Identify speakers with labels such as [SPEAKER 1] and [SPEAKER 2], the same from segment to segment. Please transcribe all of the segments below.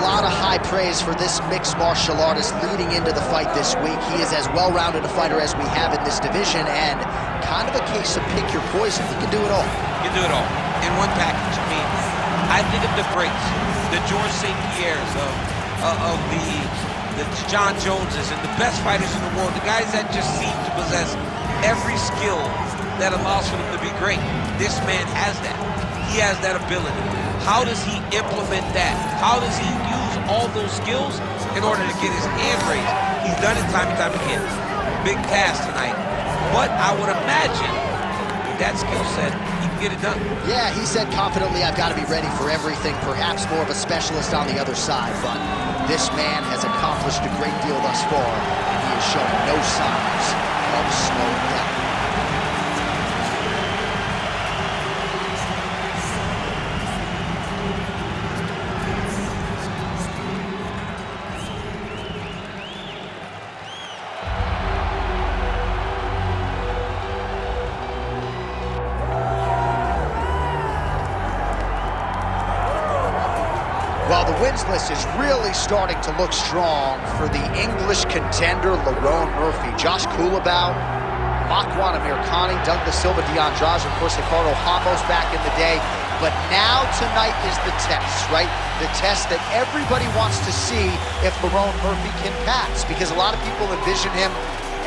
[SPEAKER 1] lot of high praise for this mixed martial artist leading into the fight this week. He is as well-rounded a fighter as we have in this division, and kind of a case of pick your poison. He can do it all.
[SPEAKER 2] He can do it all in one package. I mean, I think of the greats, the George St. Pierres of the John Joneses and the best fighters in the world, the guys that just seem to possess every skill that allows for them to be great. This man has that. He has that ability. How does he implement that? How does he use all those skills in order to get his hand raised? He's done it time and time again. Big task tonight. But I would imagine that skill set, he can get it done.
[SPEAKER 1] Yeah, he said confidently, I've got to be ready for everything, perhaps more of a specialist on the other side, but this man has accomplished a great deal thus far, and he has shown no signs of slowing down. Well, the wins list is really starting to look strong for the English contender, Lerone Murphy. Josh Kulabau, Makwan Amirkhani, Douglas Silva, D'Andrade, of course, Ricardo Ramos back in the day. But now tonight is the test, right? The test that everybody wants to see if Lerone Murphy can pass, because a lot of people envision him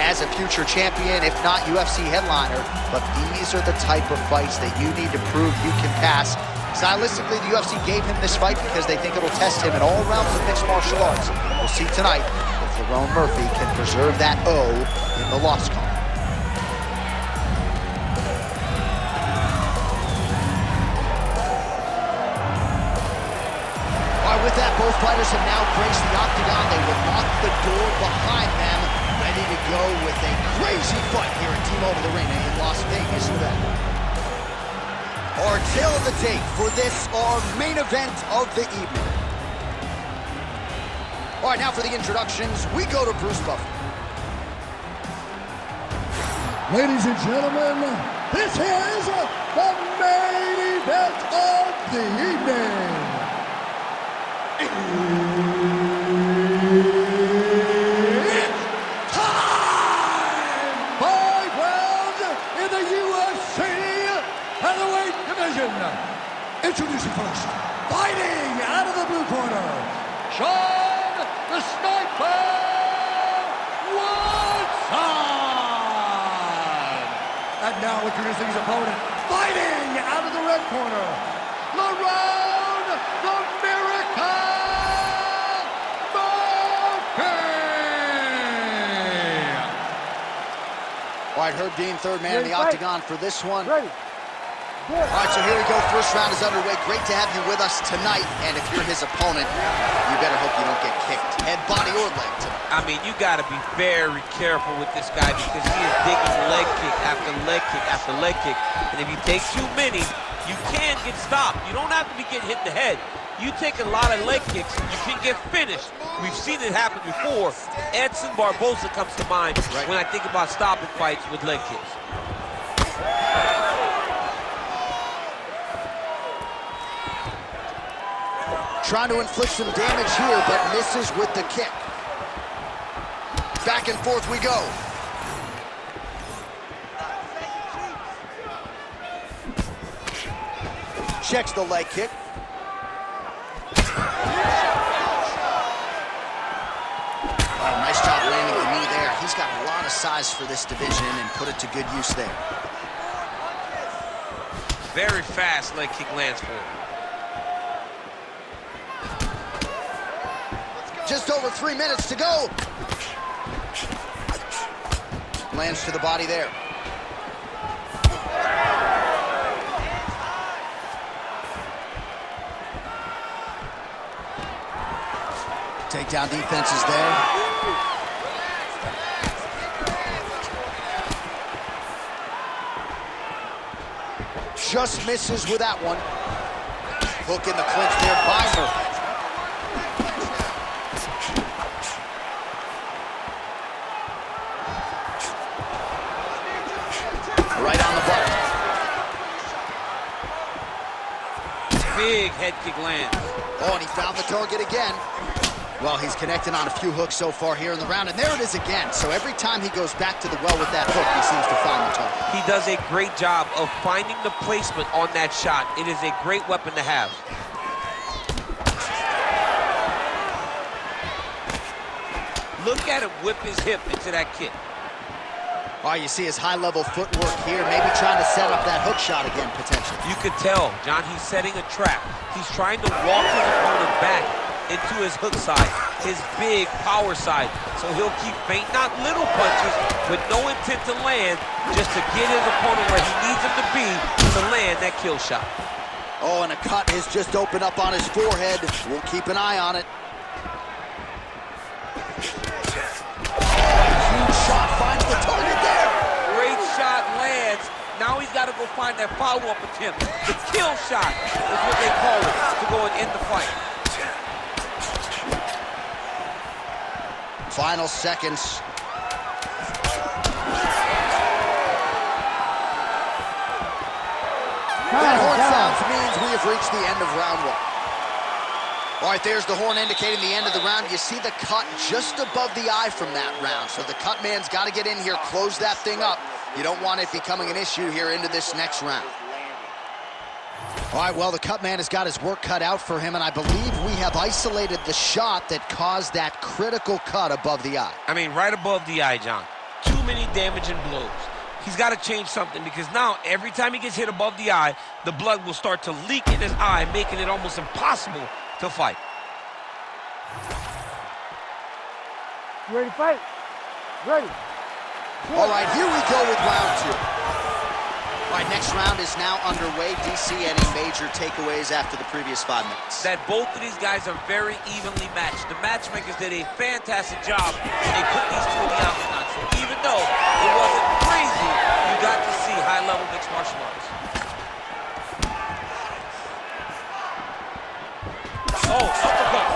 [SPEAKER 1] as a future champion, if not UFC headliner. But these are the type of fights that you need to prove you can pass. Stylistically, the UFC gave him this fight because they think it'll test him in all realms of mixed martial arts. We'll see tonight if Lerone Murphy can preserve that O in the loss column. All right, with that, both fighters have now graced the octagon. They will lock the door behind them, ready to go with a crazy fight here at T-Mobile Arena in Las Vegas, Nevada. Our tale of the tape for this, our main event of the evening. All right, now for the introductions, we go to Bruce Buffer.
[SPEAKER 3] Ladies and gentlemen, this is the main event of the evening. It's time! 5 rounds in the UFC heavyweight division. Introducing first, fighting out of the blue corner, Sean the Sniper Woodson. And now introducing his opponent, fighting out of the red corner, Lerone the Miracle Murphy.
[SPEAKER 1] All right, Herb Dean, third man in the octagon for this one.
[SPEAKER 3] Ready.
[SPEAKER 1] All right, so here we go. First round is underway. Great to have you with us tonight. And if you're his opponent, you better hope you don't get kicked, head, body, or leg tonight.
[SPEAKER 2] I mean, you got to be very careful with this guy because he is digging leg kick after leg kick after leg kick. And if you take too many, you can get stopped. You don't have to be getting hit in the head. You take a lot of leg kicks, you can get finished. We've seen it happen before. Edson Barboza comes to mind when I think about stopping fights with leg kicks.
[SPEAKER 1] Trying to inflict some damage here, but misses with the kick. Back and forth we go. Checks the leg kick. Oh, nice job landing the knee there. He's got a lot of size for this division and put it to good use there.
[SPEAKER 2] Very fast leg kick lands for him.
[SPEAKER 1] Just over 3 minutes to go. Lands to the body there. Takedown defense is there. Just misses with that one. Hook in the clinch there by Murphy. Right on the button.
[SPEAKER 2] Big head kick lands.
[SPEAKER 1] Oh, and he found the target again. Well, he's connected on a few hooks so far here in the round, and there it is again. So every time he goes back to the well with that hook, he seems to find the target.
[SPEAKER 2] He does a great job of finding the placement on that shot. It is a great weapon to have. Look at him whip his hip into that kick.
[SPEAKER 1] Oh, you see his high-level footwork here, maybe trying to set up that hook shot again, potentially.
[SPEAKER 2] You could tell, John, he's setting a trap. He's trying to walk his opponent back into his hook side, his big power side. So he'll keep feint, not little punches, with no intent to land, just to get his opponent where he needs him to be to land that kill shot.
[SPEAKER 1] Oh, and a cut has just opened up on his forehead. We'll keep an eye on it. Huge shot, finds the target there.
[SPEAKER 2] Great shot lands. Now he's got to go find that follow-up attempt. The kill shot is what they call it, to go and end the fight.
[SPEAKER 1] Final seconds. That horn sounds means we have reached the end of round one. All right, there's the horn indicating the end of the round. You see the cut just above the eye from that round. So the cut man's got to get in here, close that thing up. You don't want it becoming an issue here into this next round. All right, well, the cut man has got his work cut out for him, and I believe we have isolated the shot that caused that critical cut above the eye.
[SPEAKER 2] I mean, right above the eye, John. Too many damaging blows. He's got to change something, because now every time he gets hit above the eye, the blood will start to leak in his eye, making it almost impossible to fight.
[SPEAKER 4] You ready to fight? Ready.
[SPEAKER 1] All right, here we go with round two. All right, next round is now underway. DC, any major takeaways after the previous 5 minutes?
[SPEAKER 2] That both of these guys are very evenly matched. The matchmakers did a fantastic job. They put these two in the octagon. So even though it wasn't crazy, you got to see high-level mixed martial arts. Oh, uppercut.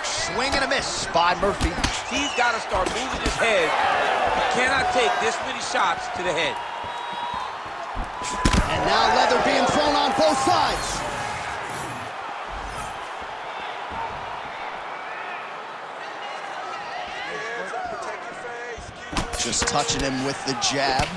[SPEAKER 1] Swing and a miss by Murphy.
[SPEAKER 2] He's got to start moving his head. He cannot take this many shots to the head.
[SPEAKER 1] And now leather being thrown on both sides. Just touching him with the jab.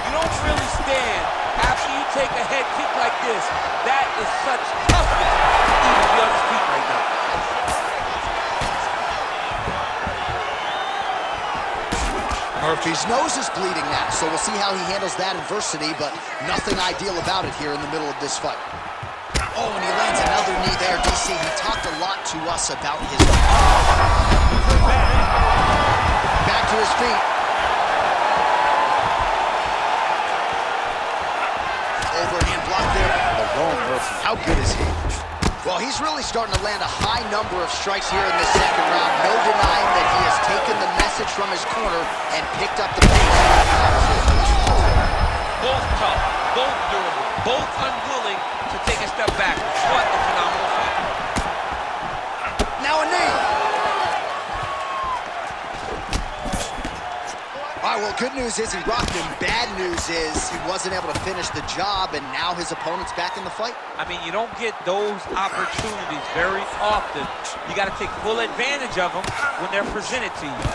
[SPEAKER 2] You don't really stand after you take a head kick like this. That is such toughness to even be on his feet right now.
[SPEAKER 1] Murphy's nose is bleeding now, so we'll see how he handles that adversity, but nothing ideal about it here in the middle of this fight. Oh, and he lands another knee there, DC. He talked a lot to us about his... Back to his feet. Overhand block there. Lerone Murphy, how good is he? Well, he's really starting to land a high number of strikes here in this second round. No denying that he has taken the message from his corner and picked up the pace.
[SPEAKER 2] Both tough, both durable, both unwilling to take a step back. What a phenomenal fight.
[SPEAKER 1] Now a knee. All right, well, good news is he rocked him. Bad news is he wasn't able to finish the job, and now his opponent's back in the fight.
[SPEAKER 2] I mean, you don't get those opportunities very often. You got to take full advantage of them when they're presented to you.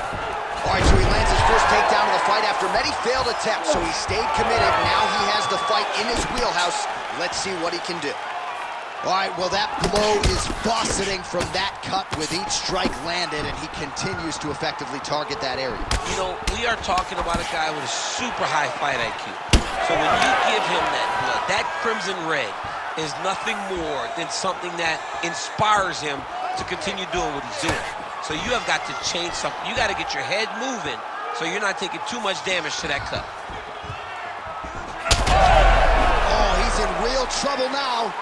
[SPEAKER 1] All right, so he lands his first takedown of the fight after many failed attempts, so he stayed committed. Now he has the fight in his wheelhouse. Let's see what he can do. All right, well, that blow is buffeting from that cut with each strike landed, and he continues to effectively target that area.
[SPEAKER 2] You know, we are talking about a guy with a super high fight IQ. So when you give him that blood, that crimson red is nothing more than something that inspires him to continue doing what he's doing. So you have got to change something. You got to get your head moving so you're not taking too much damage to that cut.
[SPEAKER 1] Oh, he's in real trouble now.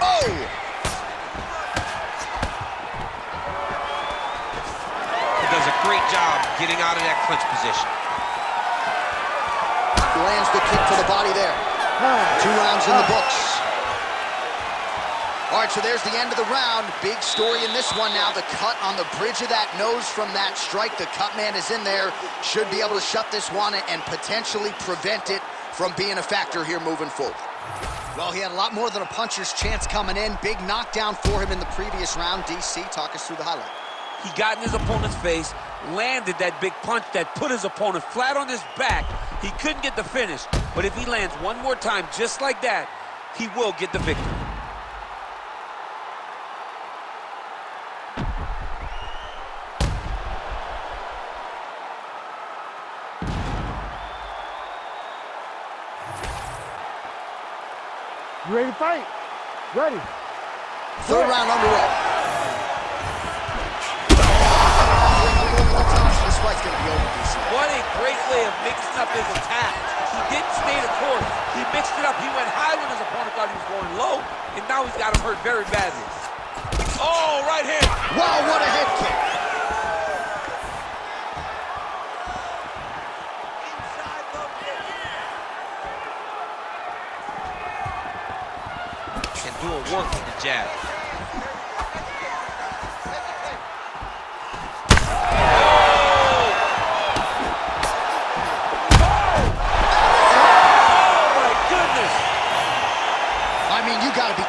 [SPEAKER 1] Oh!
[SPEAKER 2] He does a great job getting out of that clinch position.
[SPEAKER 1] Lands the kick to the body there. 2 rounds in the books. All right, so there's the end of the round. Big story in this one now. The cut on the bridge of that nose from that strike. The cut man is in there. Should be able to shut this one and potentially prevent it from being a factor here moving forward. Well, he had a lot more than a puncher's chance coming in. Big knockdown for him in the previous round. DC, talk us through the highlight.
[SPEAKER 2] He got in his opponent's face, landed that big punch that put his opponent flat on his back. He couldn't get the finish, but if he lands one more time just like that, he will get the victory.
[SPEAKER 4] You ready to fight? Ready.
[SPEAKER 1] Third round underway. This fight's gonna be over, DC.
[SPEAKER 2] What a great way of mixing up his attack. He didn't stay the course. He mixed it up. He went high when his opponent thought he was going low, and now he's got him hurt very badly. Oh, right hand.
[SPEAKER 1] Wow, what a head kick.
[SPEAKER 2] Can do a work with the jab.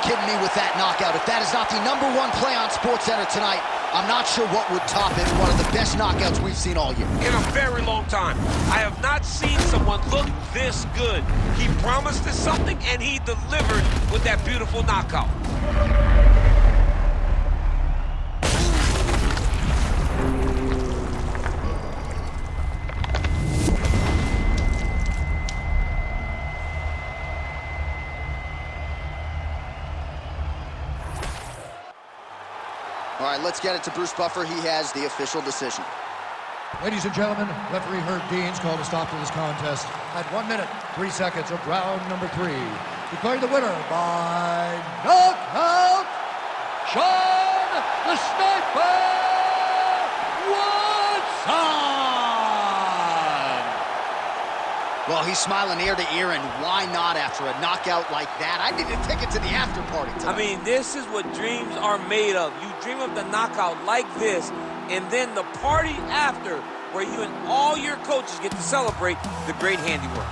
[SPEAKER 1] Kidding me with that knockout. If that is not the #1 play on SportsCenter tonight, I'm not sure what would top it. One of the best knockouts we've seen all year.
[SPEAKER 2] In a very long time. I have not seen someone look this good. He promised us something, and he delivered with that beautiful knockout.
[SPEAKER 1] All right, let's get it to Bruce Buffer. He has the official decision.
[SPEAKER 3] Ladies and gentlemen, referee Herb Dean's called a stop to this contest at 1 minute, 3 seconds of round number 3. Declaring the winner by knockout, Sean the Sniper Woodson!
[SPEAKER 1] Well, he's smiling ear to ear, and why not after a knockout like that? I need a ticket to the after party tonight.
[SPEAKER 2] I mean, this is what dreams are made of. You dream of the knockout like this, and then the party after, where you and all your coaches get to celebrate the great handiwork.